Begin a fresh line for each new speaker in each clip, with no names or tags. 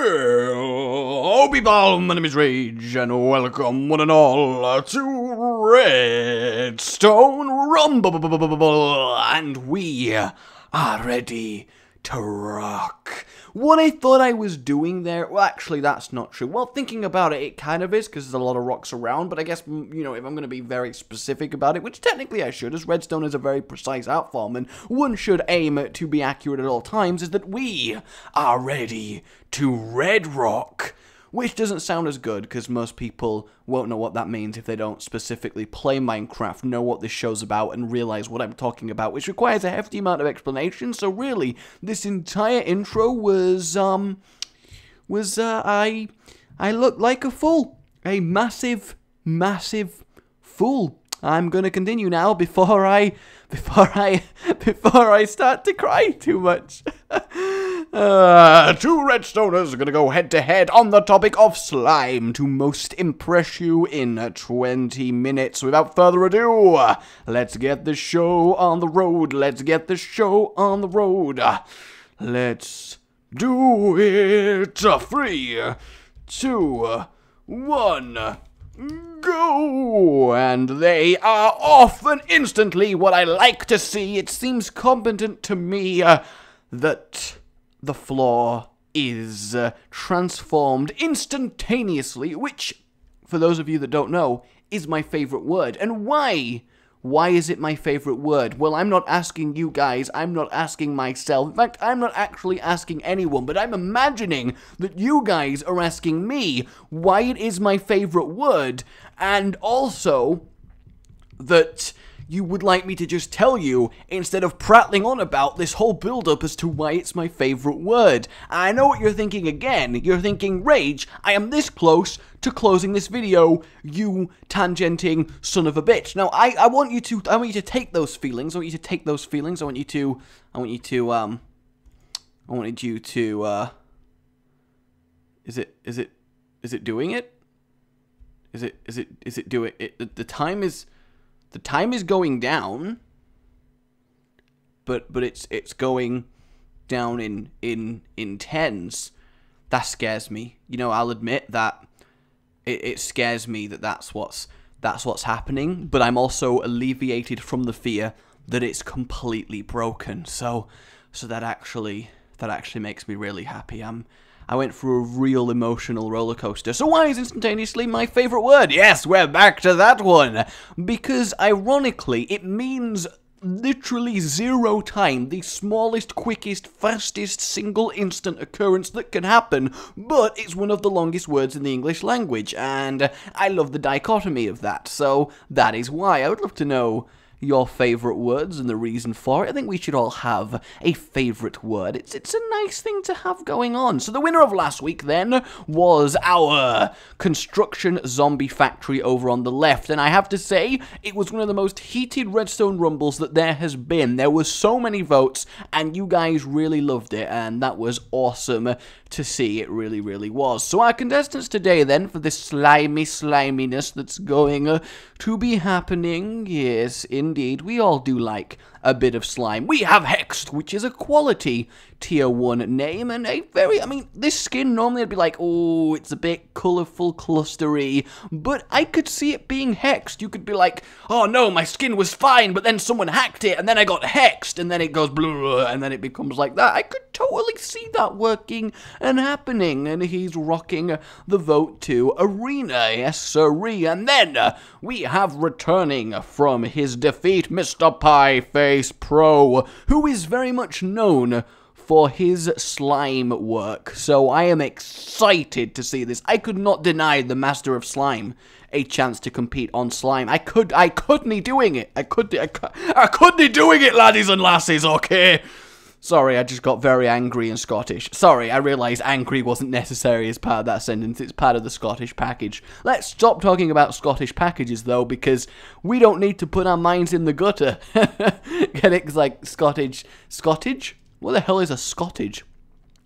Hello, people, my name is Rage, and welcome one and all to Redstone Rumble, and we are ready to rock. What I thought I was doing there, well, actually, that's not true. Well, thinking about it, it kind of is, because there's a lot of rocks around, but I guess, you know, if I'm going to be very specific about it, which technically I should, as Redstone is a very precise art form, and one should aim to be accurate at all times, is that we are ready to red rock. Which doesn't sound as good, because most people won't know what that means if they don't specifically play Minecraft, know what this show's about, and realize what I'm talking about, which requires a hefty amount of explanation. So really, this entire intro was, I look like a fool. A massive, massive fool. I'm gonna continue now before I start to cry too much. Two redstoners are gonna go head to head on the topic of slime to most impress you in 20 minutes. Without further ado, let's get the show on the road. Let's get the show on the road. Let's do it. 3, 2, 1. Go! And they are off, and instantly what I like to see, it seems competent to me that the floor is transformed instantaneously, which, for those of you that don't know, is my favorite word. And why? Why is it my favorite word? Well, I'm not asking you guys, I'm not asking myself. In fact, I'm not actually asking anyone, but I'm imagining that you guys are asking me why it is my favorite word, and also that you would like me to just tell you instead of prattling on about this whole build-up as to why it's my favorite word. I know what you're thinking again. You're thinking, Rage, I am this close to closing this video, you tangenting son of a bitch. Now, I want you to take those feelings. I want you to take those feelings. I want you to is it doing it? Is it doing it? The time is going down, but it's going down in tens. That scares me. You know, I'll admit that it scares me that that's what's happening. But I'm also alleviated from the fear that it's completely broken. So that actually makes me really happy. I went through a real emotional roller coaster. So why is instantaneously my favorite word? Yes, we're back to that one. Because ironically, it means literally 0 time, the smallest, quickest, fastest single instant occurrence that can happen, but it's one of the longest words in the English language, and I love the dichotomy of that. So that is why I would love to know your favorite words and the reason for it. I think we should all have a favorite word. It's a nice thing to have going on. So the winner of last week then was our construction zombie factory over on the left, and I have to say it was one of the most heated redstone rumbles that there has been. There were so many votes and you guys really loved it, and that was awesome to see. It really, really was. So our contestants today then, for this sliminess that's going to be happening, yes, indeed, we all do like a bit of slime. We have Hexed, which is a quality tier 1 name, and a very, I mean, this skin normally I'd be like, oh, it's a bit colourful, clustery, but I could see it being hexed. You could be like, oh no, my skin was fine, but then someone hacked it, and then I got hexed, and then it goes blue, and then it becomes like that. I could totally see that working and happening, and he's rocking the vote to Arena, yes sirree. And then we have returning from his defeat, Mr. Pieface Pro, who is very much known for his slime work. So I am excited to see this. I could not deny the Master of Slime a chance to compete on slime. I couldn't doing it. I couldn't doing it, laddies and lassies, okay? Sorry, I just got very angry and Scottish. Sorry, I realised angry wasn't necessary as part of that sentence. It's part of the Scottish package. Let's stop talking about Scottish packages, though, because we don't need to put our minds in the gutter. Get it? It's like Scottish? What the hell is a Scottish?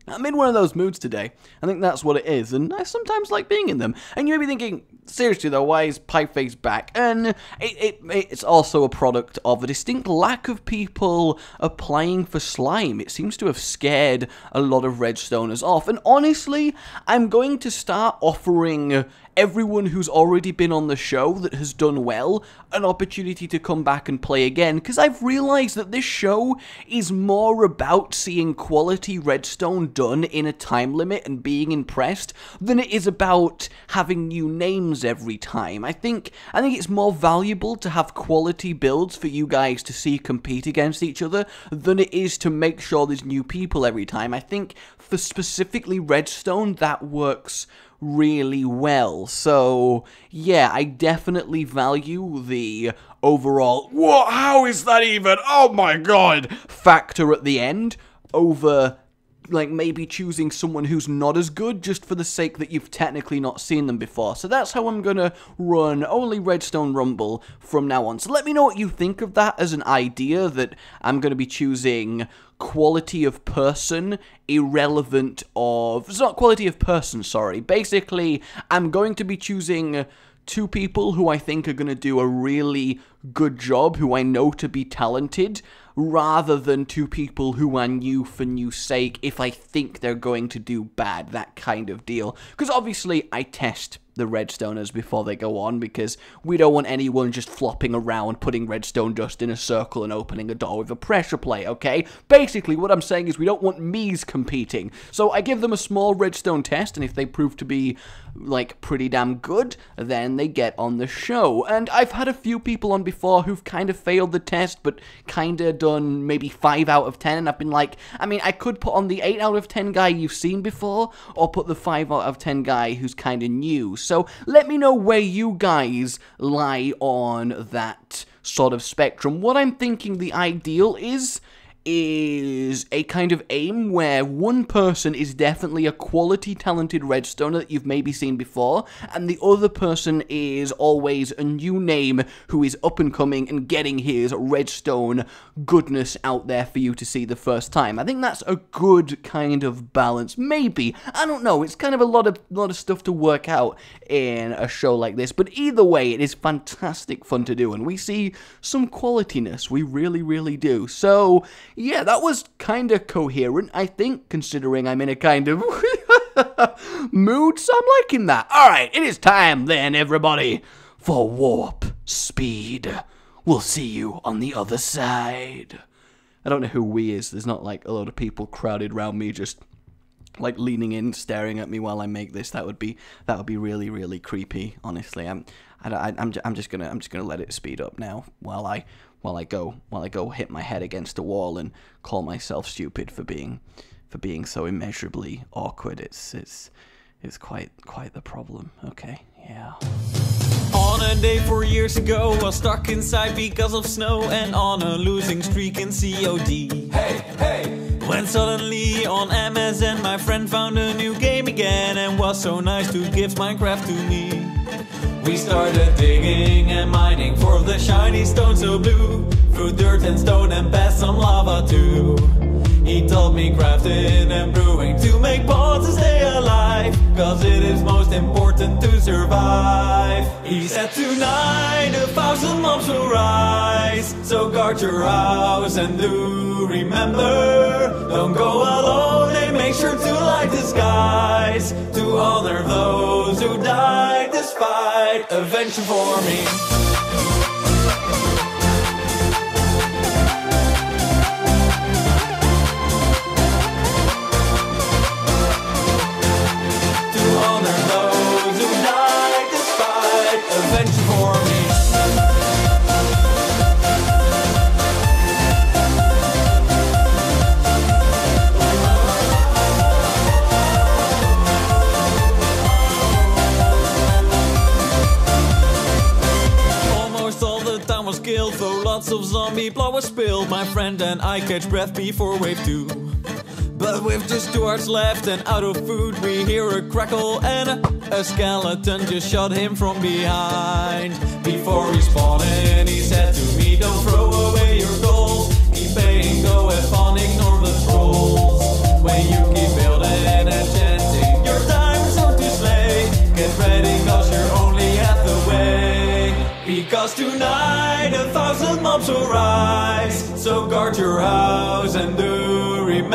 I'm in one of those moods today. I think that's what it is, and I sometimes like being in them. And you may be thinking, seriously though, why is Pieface back? And it's also a product of a distinct lack of people applying for slime. It seems to have scared a lot of redstoners off. And honestly, I'm going to start offering everyone who's already been on the show that has done well an opportunity to come back and play again, because I've realized that this show is more about seeing quality redstone done in a time limit and being impressed than it is about having new names every time. I think it's more valuable to have quality builds for you guys to see compete against each other than it is to make sure there's new people every time. I think for specifically redstone, that works really well. So yeah, I definitely value the overall "what, how is that even, oh my god" factor at the end over like maybe choosing someone who's not as good just for the sake that you've technically not seen them before. So that's how I'm gonna run only Redstone Rumble from now on. So let me know what you think of that as an idea, that I'm gonna be choosing quality of person irrelevant of... It's not quality of person, sorry. Basically, I'm going to be choosing two people who I think are going to do a really good job, who I know to be talented, rather than two people who are new for new sake if I think they're going to do bad, that kind of deal. Because obviously I test the redstoners before they go on, because we don't want anyone just flopping around, putting redstone dust in a circle and opening a door with a pressure plate, okay? Basically, what I'm saying is we don't want me's competing. So I give them a small redstone test, and if they prove to be, like, pretty damn good, then they get on the show. And I've had a few people on before who've kind of failed the test, but kind of done maybe 5 out of 10, and I've been like, I mean, I could put on the 8 out of 10 guy you've seen before, or put the 5 out of 10 guy who's kind of new. So let me know where you guys lie on that sort of spectrum. What I'm thinking the ideal is a kind of aim where one person is definitely a quality talented redstoner that you've maybe seen before, and the other person is always a new name who is up and coming and getting his redstone goodness out there for you to see the first time. I think that's a good kind of balance. Maybe, I don't know, it's kind of a lot of stuff to work out in a show like this, but either way, it is fantastic fun to do, and we see some qualityness, we really do. So yeah, that was kind of coherent, I think, considering I'm in a kind of mood, so I'm liking that. Alright, it is time then, everybody, for warp speed. We'll see you on the other side. I don't know who we is. There's not like a lot of people crowded around me just like leaning in, staring at me while I make this. That would be really creepy, honestly. I'm just gonna let it speed up now while I go hit my head against a wall and call myself stupid for being so immeasurably awkward. It's quite the problem. Okay, yeah.
On a day 4 years ago, I was stuck inside because of snow and on a losing streak in COD. Hey! When suddenly on MSN my friend found a new game again and was so nice to give Minecraft to me. We started digging and mining for the shiny stone so blue, through dirt and stone and past some lava too. He taught me crafting and brewing to make pots to stay alive, cause it is most important to survive. He said tonight 1,000 mobs will rise, so guard your house and do remember, don't go alone and make sure to light the skies, to honor those who died this fight, adventure for me. Lots of zombie blood was spilled. My friend and I catch breath before wave 2. But with just 2 hours left and out of food, we hear a crackle and a skeleton just shot him from behind. Before respawning, he said to me, don't throw away your gold, keep paying, go have fun, ignore the trolls. When you keep building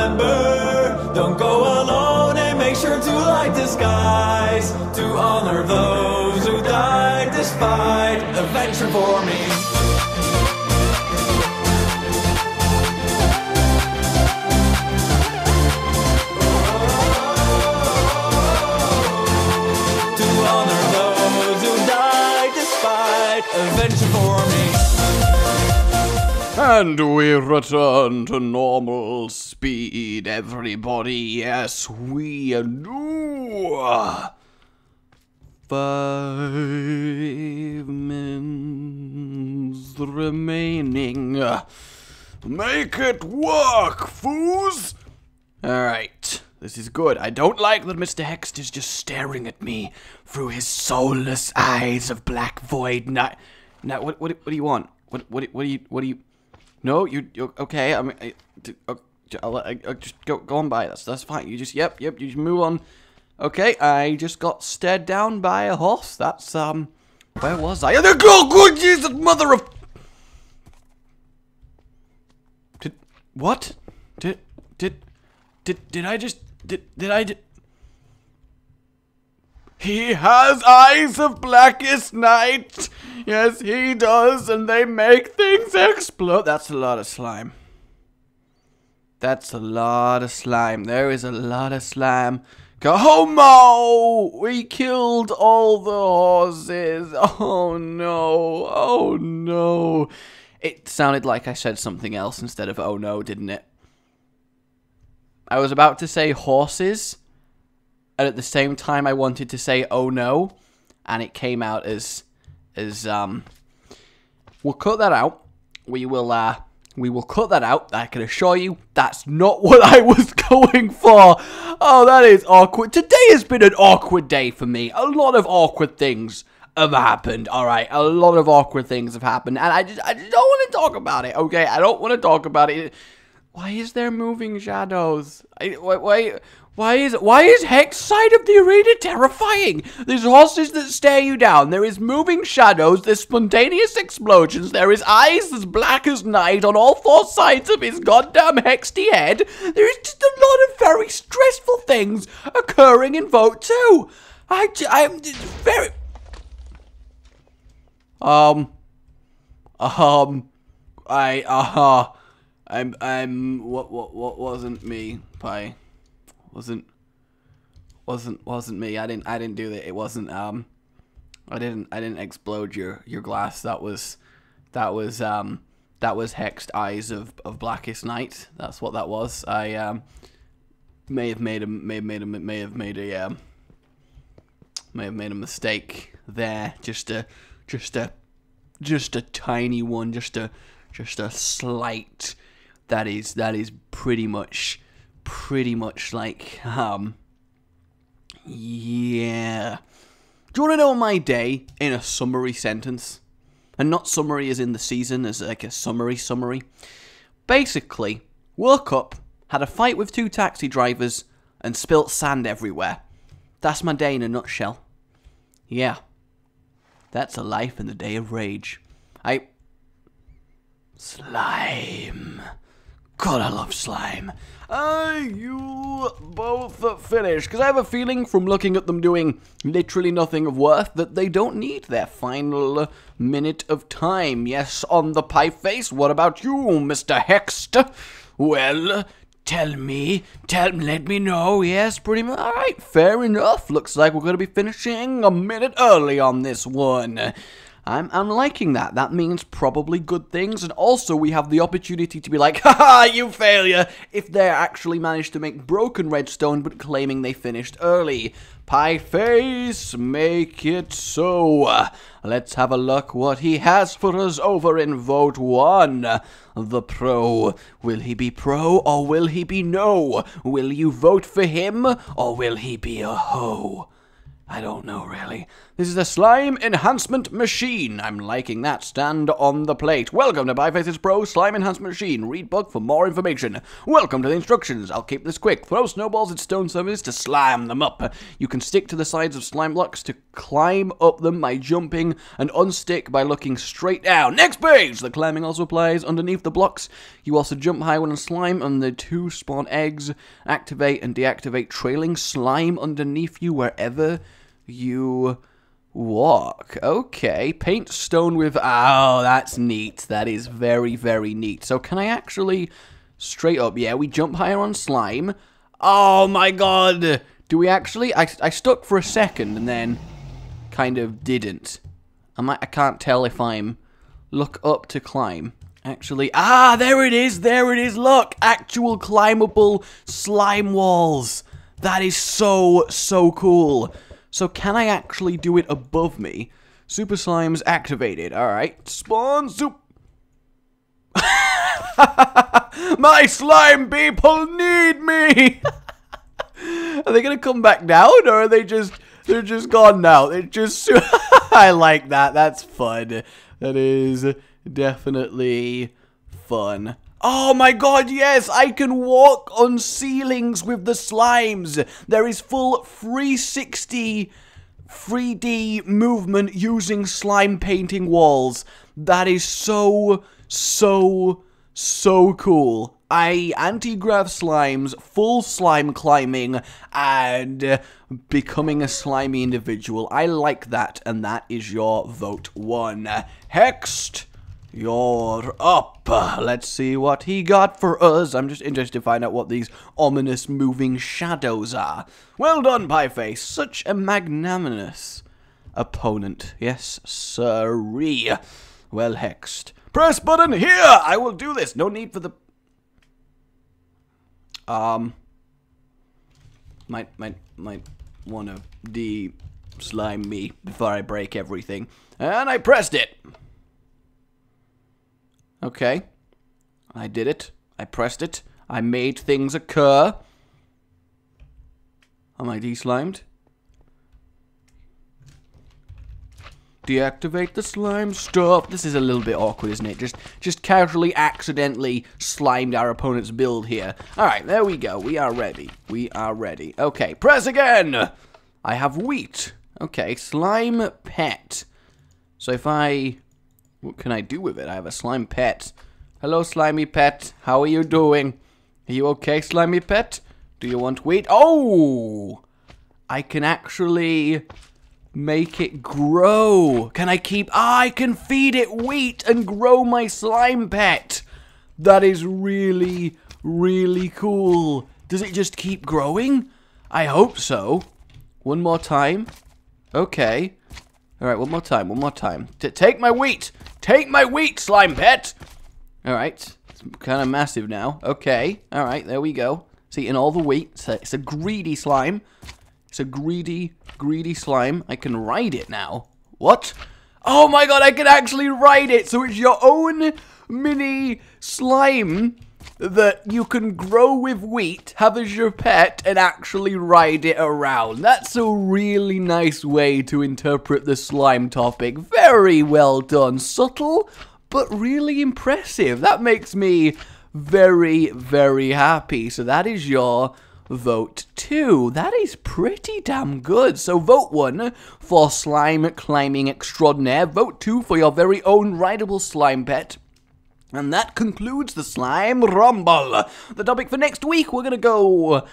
remember, don't go alone and make sure to light the skies to honor those who died despite adventure for me. Adventure for me.
And we return to normal speed, everybody. Yes, we do. 5 minutes remaining. Make it work, foos. Alright, this is good. I don't like that Mr. Hext is just staring at me through his soulless eyes of black void. Now, what do you want? What do you? No, you're okay. I mean, I'll just go on by. That's fine. You just you just move on. Okay, I just got stared down by a horse. That's where was I? Oh, good Jesus, mother of. What? Did I He has eyes of blackest night. Yes, he does, and they make things explode. That's a lot of slime. That's a lot of slime. There is a lot of slime. Homo! We killed all the horses. Oh no. Oh no. It sounded like I said something else instead of oh no, didn't it? I was about to say horses, and at the same time I wanted to say oh no, and it came out as we'll cut that out. We will cut that out. I can assure you that's not what I was going for. Oh, that is awkward. Today has been an awkward day for me. A lot of awkward things have happened. All right, a lot of awkward things have happened, and I just don't want to talk about it. Okay, I don't want to talk about it. Why is there moving shadows? Why is Hex side of the arena terrifying? There's horses that stare you down. There is moving shadows. There's spontaneous explosions. There is eyes as black as night on all 4 sides of his goddamn hexty head. There is just a lot of very stressful things occurring in Vote 2. I'm very... what wasn't me, Pie. Wasn't me. I didn't do that. It wasn't I didn't explode your glass. That was hexed eyes of blackest night. That's what that was. I may have made a mistake there. Just a tiny one, just a slight. That is pretty much like yeah. Do you want to know my day in a summary sentence? And not summary as in the season, as like a summary. Basically, woke up, had a fight with 2 taxi drivers, and spilt sand everywhere. That's my day in a nutshell. Yeah. That's a life in the day of rage. Slime. God, I love slime. Are you both finished? Because I have a feeling from looking at them doing literally nothing of worth that they don't need their final minute of time. Yes, on the pie face. What about you, Mr. Hext? Well, let me know. Yes, pretty much. All right, fair enough. Looks like we're going to be finishing a minute early on this one. I'm liking that. That means probably good things, and also we have the opportunity to be like, haha, you failure, if they actually managed to make broken redstone, but claiming they finished early. Pie face, make it so. Let's have a look what he has for us over in Vote 1. The pro. Will he be pro, or will he be no? Will you vote for him, or will he be a hoe? I don't know, really. This is a slime enhancement machine. I'm liking that. Stand on the plate. Welcome to Pieface's Pro Slime Enhancement Machine. Read book for more information. Welcome to the instructions. I'll keep this quick. Throw snowballs at stone surfaces to slime them up. You can stick to the sides of slime blocks to climb up them by jumping, and unstick by looking straight down. Next page! The climbing also applies underneath the blocks. You also jump high when on slime, and the 2 spawn eggs. Activate and deactivate trailing slime underneath you wherever you walk. Okay, paint stone with... Oh, that's neat. That is very, very neat. So can I actually... Straight up, yeah, we jump higher on slime. Oh my god! Do we actually... I stuck for a second and then kind of didn't. I can't tell if I'm... Look up to climb. Actually... Ah, there it is! There it is! Look! Actual climbable slime walls! That is so, so cool. So can I actually do it above me? Super Slime's activated. Alright. Spawn soup. My slime people need me! Are they gonna come back down, or are they just... They're just gone now. They're just... I like that. That's fun. That is definitely fun. Oh my god, yes! I can walk on ceilings with the slimes! There is full 360 3D movement using slime painting walls. That is so, so, so cool. Anti-grav slimes, full slime climbing, and becoming a slimy individual. I like that, and that is your vote 1. Hexed! You're up. Let's see what he got for us. I'm just interested to find out what these ominous moving shadows are. Well done, Pieface. Such a magnanimous opponent. Yes, sirree. Well, hexed. Press button here. I will do this. No need for the... Might wanna de-slime me before I break everything. And I pressed it. Okay, I did it. I pressed it. I made things occur. Am I de-slimed? Deactivate the slime stuff. This is a little bit awkward, isn't it? Just casually, accidentally slimed our opponent's build here. Alright, there we go. We are ready. We are ready. Okay, press again! I have wheat. Okay, slime pet. So if I... What can I do with it? I have a slime pet. Hello, slimy pet. How are you doing? Are you okay, slimy pet? Do you want wheat? Oh! I can actually make it grow. Can I keep... Ah, I can feed it wheat and grow my slime pet. That is really, really cool. Does it just keep growing? I hope so. One more time. Okay. Alright, one more time, one more time. Take my wheat! Take my wheat, slime pet! Alright, it's kind of massive now. Okay, alright, there we go. It's eating all the wheat. It's a greedy slime. It's a greedy, greedy slime. I can ride it now. What? Oh my god, I can actually ride it! So it's your own mini slime that you can grow with wheat, have as your pet, and actually ride it around. That's a really nice way to interpret the slime topic. Very well done. Subtle, but really impressive. That makes me very, very happy. So that is your vote 2. That is pretty damn good. So vote 1 for slime climbing extraordinaire. Vote 2 for your very own rideable slime pet. And that concludes the Slime Rumble. The topic for next week, we're gonna go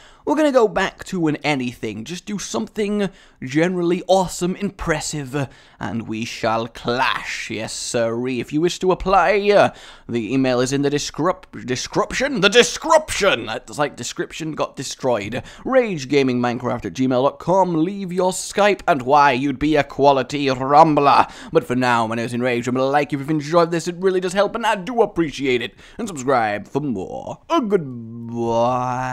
back to an anything. Just do something generally awesome, impressive, and we shall clash. Yes, sirree. If you wish to apply, the email is in the description. The description! It's like description got destroyed. RageGamingMinecraft@gmail.com. Leave your Skype and why you'd be a quality rumbler. But for now, my name is Rage. I'm gonna like if you've enjoyed this. It really does help, and I do appreciate it. And subscribe for more. Goodbye.